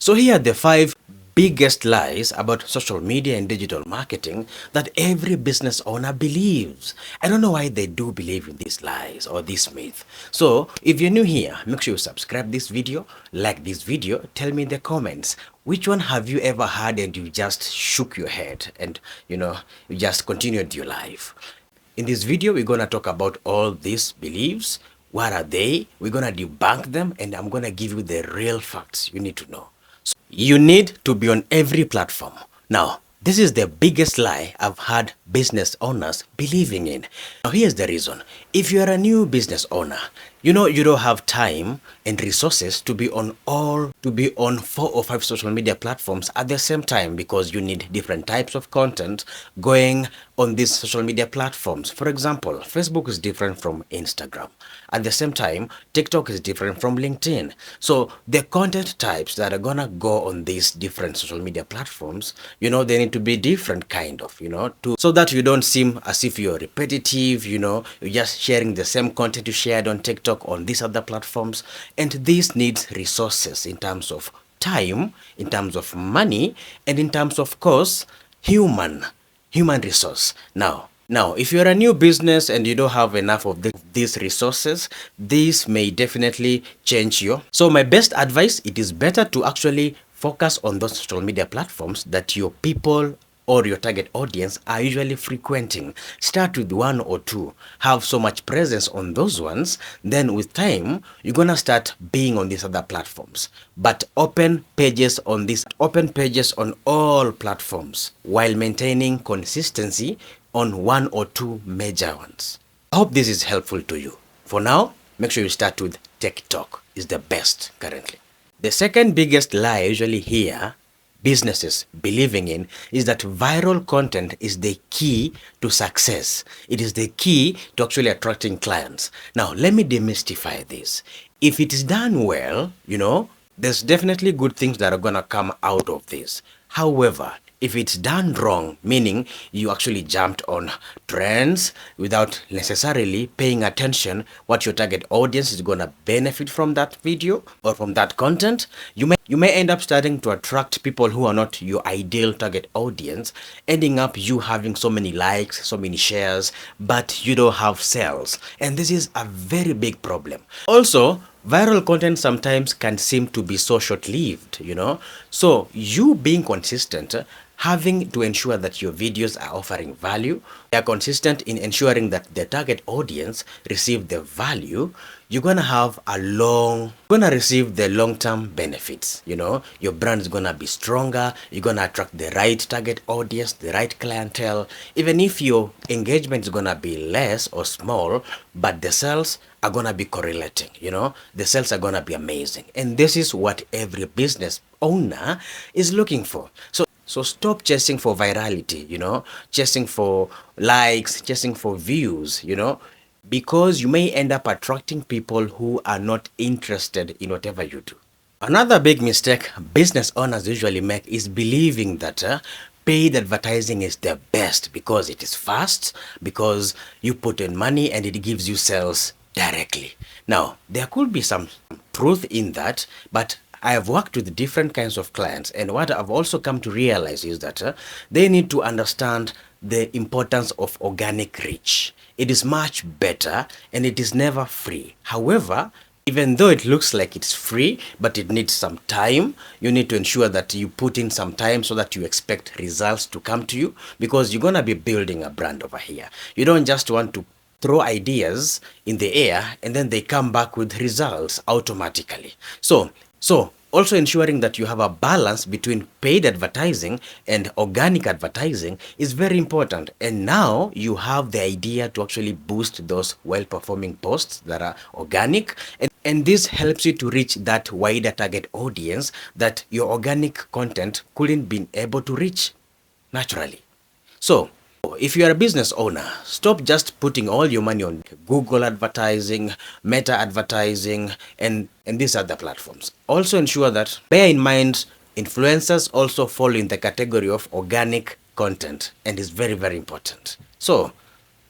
So here are the 5 biggest lies about social media and digital marketing that every business owner believes. I don't know why they do believe in these lies or this myth. So if you're new here, make sure you subscribe this video, like this video, tell me in the comments, which one have you ever heard and you just shook your head and you just continued your life. In this video, we're going to talk about all these beliefs. What are they? We're going to debunk them, and I'm going to give you the real facts you need to know. So you need to be on every platform. Now, this is the biggest lie I've had business owners believing in. Now, here's the reason. If you are a new business owner, you don't have time and resources to be on 4 or 5 social media platforms at the same time, because you need different types of content going on these social media platforms. For example, Facebook is different from Instagram. At the same time, TikTok is different from LinkedIn. So the content types that are gonna go on these different social media platforms, they need to be different kind of, so that you don't seem as if you're repetitive, you're just sharing the same content you shared on TikTok on these other platforms. And this needs resources in terms of time, in terms of money, and in terms of course, human resource. Now, if you're a new business and you don't have enough of these resources, this may definitely change you. So my best advice, it is better to actually focus on those social media platforms that your people or your target audience are usually frequenting. Start with 1 or 2. Have so much presence on those ones. Then with time, you're gonna start being on these other platforms. But open pages on all platforms while maintaining consistency on 1 or 2 major ones. I hope this is helpful to you. For now, make sure you start with TikTok. Is the best currently. The second biggest lie I usually hear businesses believing in is that viral content is the key to success. It is the key to actually attracting clients. Now, let me demystify this. If it is done well, there's definitely good things that are gonna come out of this. However, if it's done wrong, meaning you actually jumped on trends without necessarily paying attention what your target audience is going to benefit from that video or from that content, you may end up starting to attract people who are not your ideal target audience, ending up you having so many likes, so many shares, but you don't have sales. And this is a very big problem. Also, viral content sometimes can seem to be so short-lived, So you being consistent, having to ensure that your videos are offering value, they are consistent in ensuring that the target audience receive the value, you're gonna receive the long-term benefits. Your brand is gonna be stronger, you're gonna attract the right target audience, the right clientele, even if your engagement is gonna be less or small, but the sales are gonna be correlating. The sales are gonna be amazing. And this is what every business owner is looking for. So stop chasing for virality, chasing for likes, chasing for views, because you may end up attracting people who are not interested in whatever you do. Another big mistake business owners usually make is believing that paid advertising is the best because it is fast, because you put in money and it gives you sales directly. Now, there could be some truth in that, but I have worked with different kinds of clients, and what I've also come to realize is that they need to understand the importance of organic reach. It is much better and it is never free. However, even though it looks like it's free, but it needs some time, you need to ensure that you put in some time so that you expect results to come to you, because you're going to be building a brand over here. You don't just want to throw ideas in the air and then they come back with results automatically. So also ensuring that you have a balance between paid advertising and organic advertising is very important. And now you have the idea to actually boost those well-performing posts that are organic. And this helps you to reach that wider target audience that your organic content couldn't be able to reach naturally. So if you are a business owner, stop just putting all your money on Google advertising, Meta advertising, and these other platforms. Also ensure that, bear in mind, influencers also fall in the category of organic content and is very, very important. So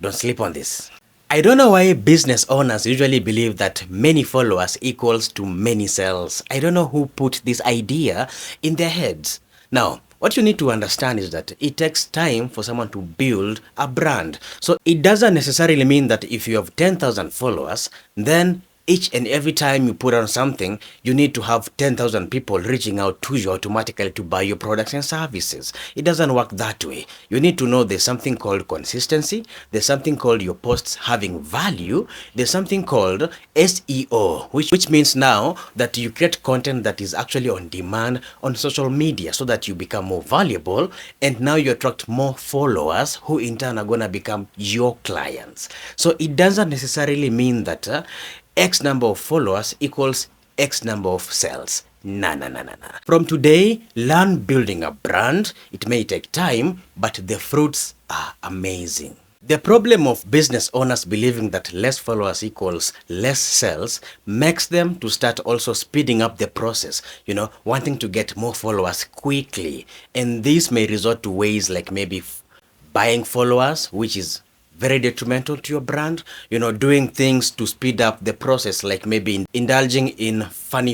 don't sleep on this. I don't know why business owners usually believe that many followers equals to many sales. I don't know who put this idea in their heads. Now, what you need to understand is that it takes time for someone to build a brand. So it doesn't necessarily mean that if you have 10,000 followers, then each and every time you put on something, you need to have 10,000 people reaching out to you automatically to buy your products and services. It doesn't work that way. You need to know there's something called consistency. There's something called your posts having value. There's something called SEO, which means now that you create content that is actually on demand on social media so that you become more valuable, and now you attract more followers who in turn are going to become your clients. So it doesn't necessarily mean that X number of followers equals X number of sales. Nah. From today, learn building a brand. It may take time, but the fruits are amazing. The problem of business owners believing that less followers equals less sales makes them to start also speeding up the process, wanting to get more followers quickly. And this may resort to ways like maybe buying followers, which is very detrimental to your brand, doing things to speed up the process, like maybe indulging in funny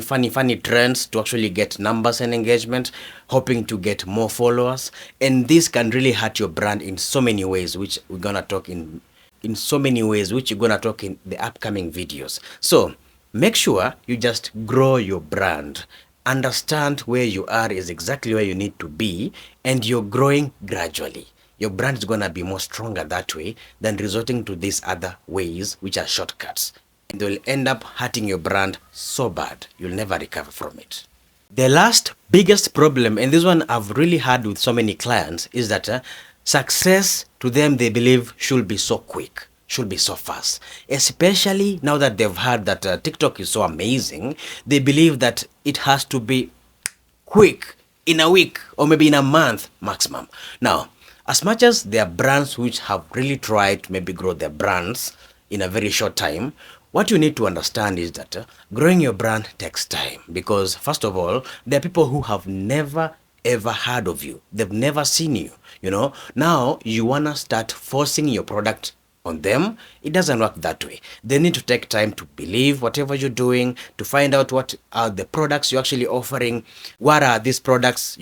trends to actually get numbers and engagement, hoping to get more followers. And this can really hurt your brand in so many ways, which we're gonna talk in so many ways, which you're gonna talk in the upcoming videos. So make sure you just grow your brand. Understand where you are is exactly where you need to be, and you're growing gradually. Your brand is going to be more stronger that way than resorting to these other ways, which are shortcuts. And they'll end up hurting your brand so bad, you'll never recover from it. The last biggest problem, and this one I've really had with so many clients, is that success to them, they believe, should be so quick, should be so fast. Especially now that they've heard that TikTok is so amazing, they believe that it has to be quick, in a week or maybe in a month maximum. Now, as much as there are brands which have really tried to maybe grow their brands in a very short time, what you need to understand is that growing your brand takes time, because first of all, there are people who have never ever heard of you. They've never seen you, Now you want to start forcing your product on them. It doesn't work that way. They need to take time to believe whatever you're doing, to find out what are the products you're actually offering. What are these products,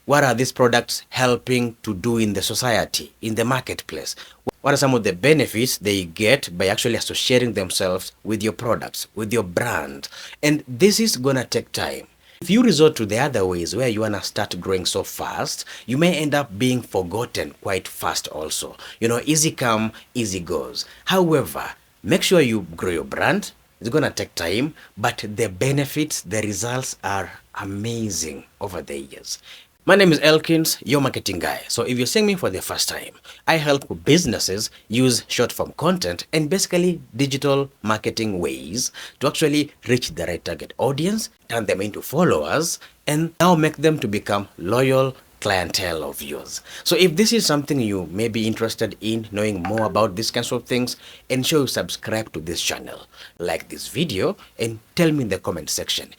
what are these products helping to do in the society, in the marketplace? What are some of the benefits they get by actually associating themselves with your products, with your brand? And this is going to take time. If you resort to the other ways where you want to start growing so fast, you may end up being forgotten quite fast also. Easy come, easy goes. However, make sure you grow your brand. It's going to take time, but the benefits, the results are amazing over the years. My name is Elkins, your marketing guy. So if you're seeing me for the first time, I help businesses use short form content and basically digital marketing ways to actually reach the right target audience, turn them into followers, and now make them to become loyal clientele of yours. So if this is something you may be interested in knowing more about these kinds of things, ensure you subscribe to this channel, like this video, and tell me in the comment section.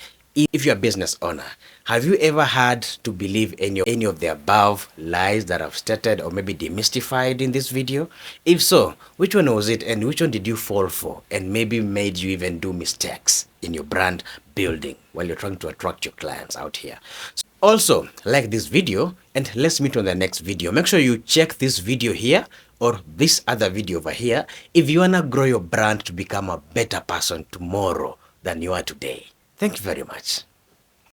If you're a business owner, have you ever had to believe any of the above lies that I've stated or maybe demystified in this video? If so, which one was it and which one did you fall for and maybe made you even do mistakes in your brand building while you're trying to attract your clients out here? Also, like this video and let's meet on the next video. Make sure you check this video here or this other video over here if you want to grow your brand to become a better person tomorrow than you are today. Thank you very much.